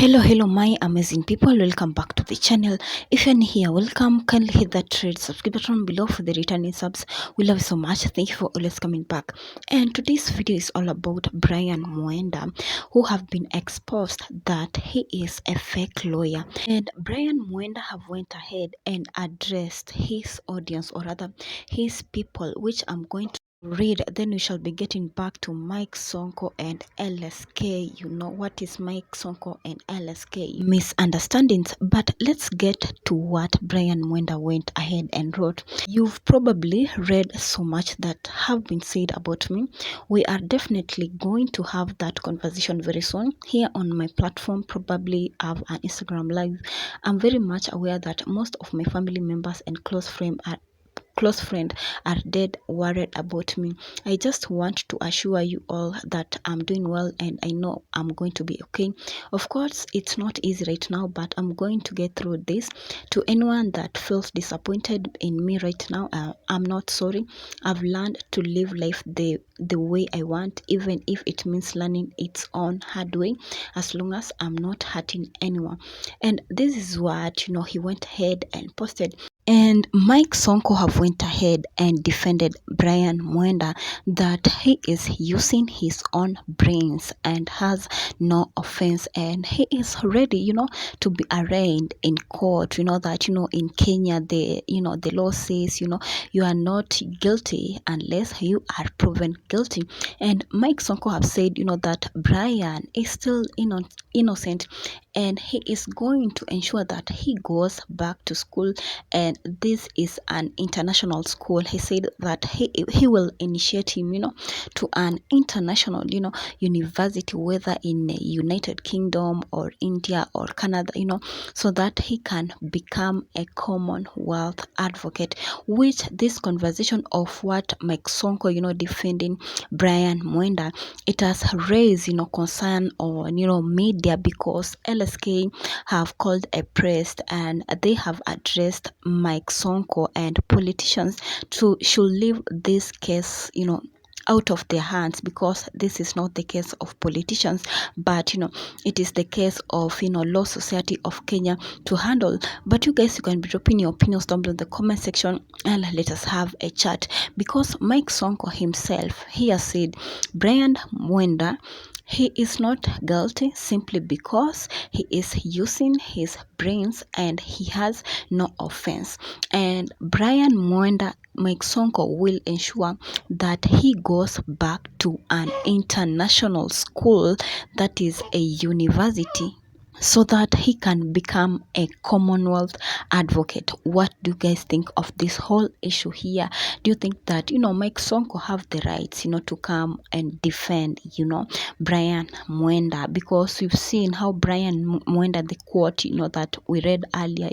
Hello, my amazing people. Welcome back to the channel. If you're new here, welcome. Kindly hit that red subscribe button below for the returning subs. We love you so much. Thank you for always coming back. And today's video is all about Brian Mwenda, who have been exposed that he is a fake lawyer. And Brian Mwenda have went ahead and addressed his audience, or rather his people, which I'm going to read. Then we shall be getting back to Mike Sonko and LSK. You know what is Mike Sonko and LSK? Misunderstandings. But let's get to what Brian Mwenda went ahead and wrote. You've probably read so much that have been said about me. We are definitely going to have that conversation very soon here on my platform. Probably have an Instagram live. I'm very much aware that most of my family members and close friends are dead worried about me. I just want to assure you all that I'm doing well and I know I'm going to be okay. Of course, it's not easy right now, but I'm going to get through this. To anyone that feels disappointed in me right now, I'm not sorry. I've learned to live life the way I want, even if it means learning its own hard way, as long as I'm not hurting anyone. And this is what, he went ahead and posted. And Mike Sonko have went ahead and defended Brian Mwenda that he is using his own brains and has no offense, and he is ready, to be arraigned in court. You know that, in Kenya, the law says, you are not guilty unless you are proven guilty. And Mike Sonko have said, that Brian is still innocent, and he is going to ensure that he goes back to school, and this is an international school. He said that he will initiate him, to an international, university, whether in the United Kingdom or India or Canada, so that he can become a Commonwealth advocate. Which this conversation of what Mike Sonko, defending Brian Mwenda, it has raised, concern on, media, because LSK have called a press and they have addressed Mike Sonko and politicians should leave this case, out of their hands, because this is not the case of politicians, but it is the case of Law Society of Kenya to handle. But you guys, you can be dropping your opinions down below in the comment section and let us have a chat, because Mike Sonko himself, he has said Brian Mwenda, he is not guilty simply because he is using his brains and he has no offense. And Brian Mwenda, Mike Sonko, will ensure that he goes back to an international school, that is a university, so that he can become a Commonwealth advocate. What do you guys think of this whole issue here? Do you think that, Mike Sonko have the rights, to come and defend, Brian Mwenda? Because we've seen how Brian Mwenda, the quote, that we read earlier,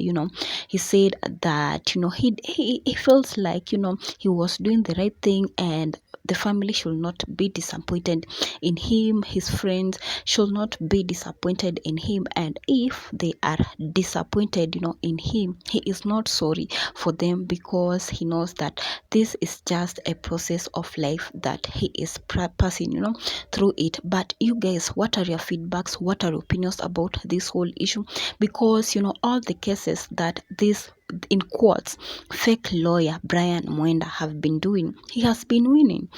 he said that, he feels like, he was doing the right thing, and the family should not be disappointed in him. His friends should not be disappointed in him. And if they are disappointed, in him, he is not sorry for them, because he knows that this is just a process of life that he is passing, through it. But you guys, what are your feedbacks? What are your opinions about this whole issue? Because, all the cases that this, in quotes, fake lawyer Brian Mwenda have been doing, he has been winning.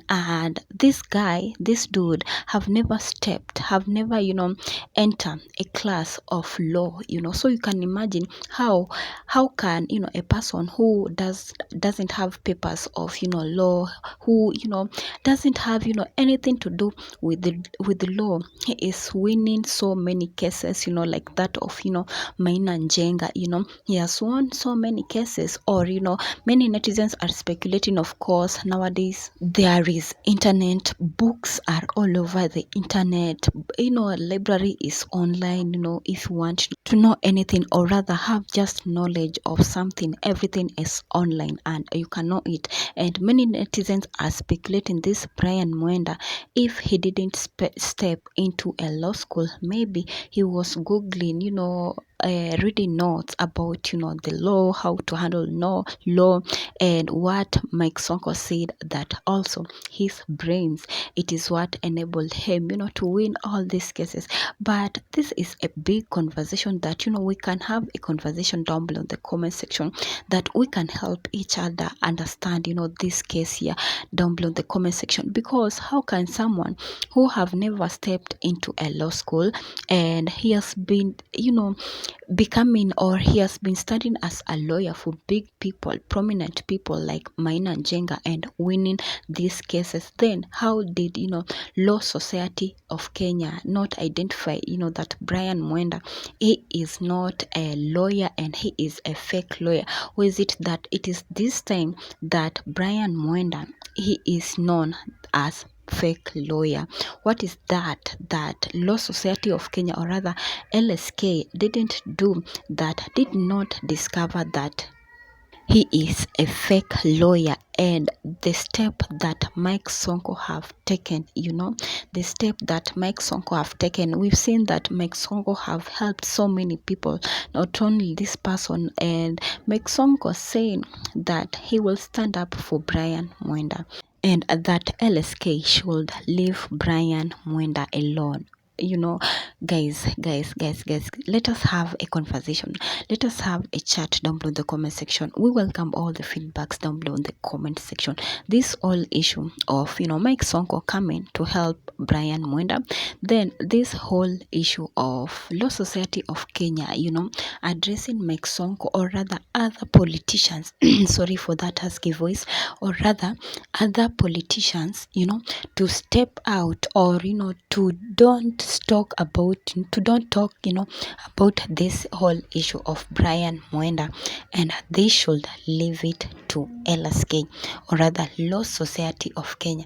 And this dude have never enter a class of law, so you can imagine how can a person who doesn't have papers of law, who doesn't have anything to do with the law, he is winning so many cases, like that of Maina Njenga. He has won so many cases. Or many netizens are speculating, of course, nowadays there is internet, books are all over the internet, library is online. If you want to know anything, or rather have just knowledge of something, everything is online and you can know it. And many netizens are speculating this Brian Mwenda, if he didn't step into a law school, maybe he was googling reading notes about the law, how to handle law, and what Mike Sonko said that also his brains, it is what enabled him to win all these cases. But this is a big conversation that we can have a conversation down below in the comment section, that we can help each other understand this case here down below in the comment section. Because how can someone who have never stepped into a law school, and he has been becoming, or he has been studying as a lawyer for big people, prominent people like Maina Njenga, and winning these cases, then how did Law Society of Kenya not identify that Brian Mwenda, he is not a lawyer and he is a fake lawyer? Or is it that it is this time that Brian Mwenda, he is known as fake lawyer? What is that Law Society of Kenya, or rather LSK, didn't do, that did not discover that he is a fake lawyer? And the step that Mike Sonko have taken, the step that Mike Sonko have taken, we've seen that Mike Sonko have helped so many people, not only this person. And Mike Sonko saying that he will stand up for Brian Mwenda, and that LSK should leave Brian Mwenda alone. Guys, let us have a conversation, let us have a chat down below in the comment section. We welcome all the feedbacks down below in the comment section. This whole issue of Mike Sonko coming to help Brian Mwenda, then this whole issue of Law Society of Kenya addressing Mike Sonko, or rather other politicians sorry for that husky voice, or rather other politicians to step out, or to don't talk about about this whole issue of Brian Mwenda, and they should leave it to LSK, or rather Law Society of Kenya.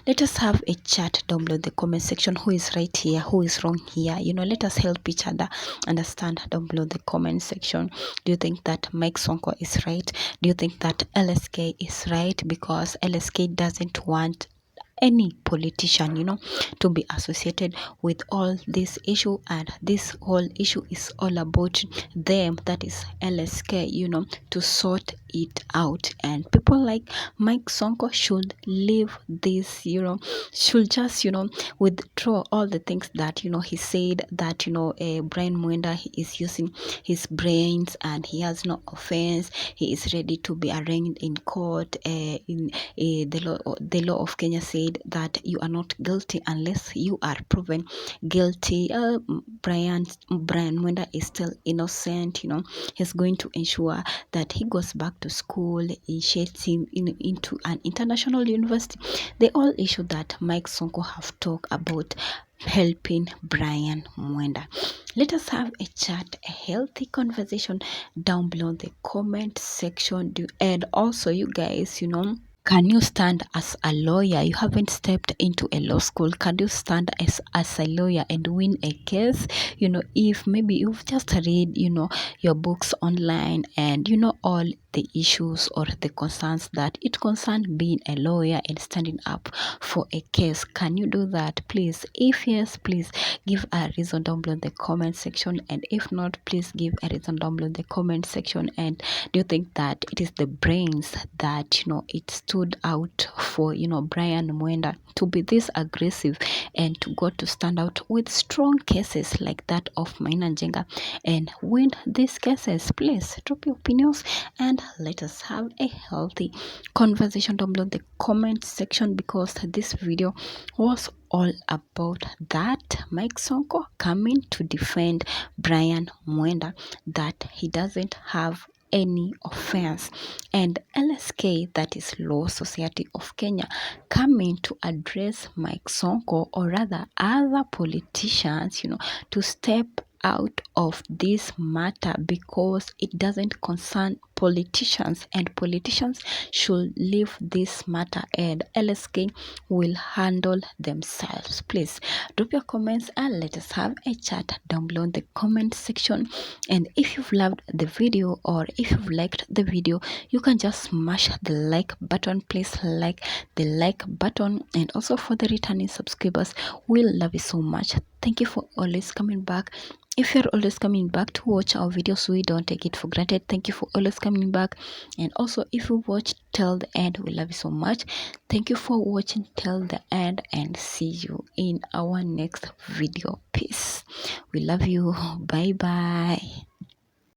Let us have a chat down below the comment section. Who is right here, who is wrong here? Let us help each other understand down below the comment section. Do you think that Mike Sonko is right? Do you think that LSK is right? Because LSK doesn't want any politician to be associated with all this issue, and this whole issue is all about them, that is LSK to sort it out. And people like Mike Sonko should leave this, should just withdraw all the things that he said, that Brian Mwenda, he is using his brains and he has no offense, he is ready to be arraigned in court. The law of Kenya said that you are not guilty unless you are proven guilty. Brian Mwenda is still innocent. He's going to ensure that he goes back to school, initiates him into an international university. The whole issue that Mike Sonko have talked about helping Brian Mwenda. Let us have a chat, a healthy conversation down below in the comment section. And also, you guys, can you stand as a lawyer? You haven't stepped into a law school. Can you stand as a lawyer and win a case? If maybe you've just read, your books online, and all the issues or the concerns that it concerns being a lawyer and standing up for a case. Can you do that? Please, if yes, please give a reason down below in the comment section. And if not, please give a reason down below in the comment section. And do you think that it is the brains that it stood out for Brian Mwenda to be this aggressive and to go to stand out with strong cases like that of Maina Njenga and win these cases? Please drop your opinions and let us have a healthy conversation down below in the comment section, because this video was all about that Mike Sonko coming to defend Brian Mwenda, that he doesn't have any offense, and LSK, that is Law Society of Kenya, coming to address Mike Sonko, or rather other politicians to step out of this matter, because it doesn't concern politicians, and politicians should leave this matter, and LSK will handle themselves. Please drop your comments and let us have a chat down below in the comment section. And if you've loved the video, or if you've liked the video, you can just smash the like button. Please like the like button. And also for the returning subscribers, we'll love you so much. Thank you for always coming back. If you're always coming back to watch our videos, we don't take it for granted. Thank you for always coming back. And also, if you watch till the end, we love you so much. Thank you for watching till the end, and see you in our next video. Peace. We love you. Bye bye.